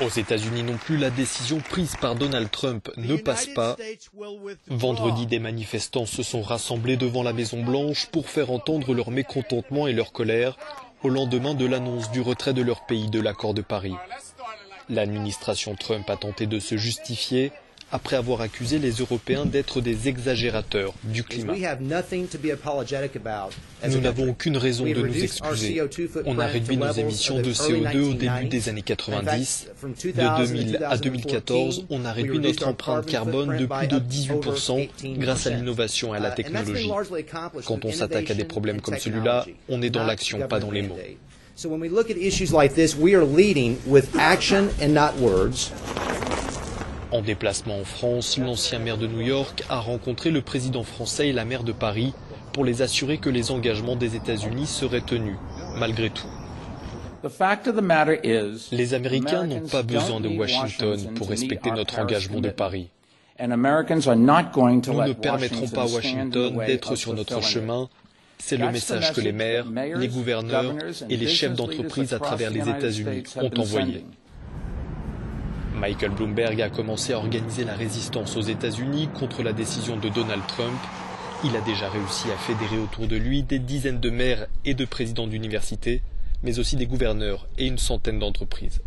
Aux États-Unis non plus, la décision prise par Donald Trump ne passe pas. Vendredi, des manifestants se sont rassemblés devant la Maison-Blanche pour faire entendre leur mécontentement et leur colère au lendemain de l'annonce du retrait de leur pays de l'accord de Paris. L'administration Trump a tenté de se justifier après avoir accusé les Européens d'être des exagérateurs du climat. Nous n'avons aucune raison de nous excuser. On a réduit nos émissions de CO2 au début des années 90. De 2000 à 2014, on a réduit notre empreinte carbone de plus de 18% grâce à l'innovation et à la technologie. Quand on s'attaque à des problèmes comme celui-là, on est dans l'action, pas dans les mots. En déplacement en France, l'ancien maire de New York a rencontré le président français et la maire de Paris pour les assurer que les engagements des États-Unis seraient tenus, malgré tout. Les Américains n'ont pas besoin de Washington pour respecter notre engagement de Paris. Nous ne permettrons pas à Washington d'être sur notre chemin. C'est le message que les maires, les gouverneurs et les chefs d'entreprise à travers les États-Unis ont envoyé. Michael Bloomberg a commencé à organiser la résistance aux États-Unis contre la décision de Donald Trump. Il a déjà réussi à fédérer autour de lui des dizaines de maires et de présidents d'universités, mais aussi des gouverneurs et une centaine d'entreprises.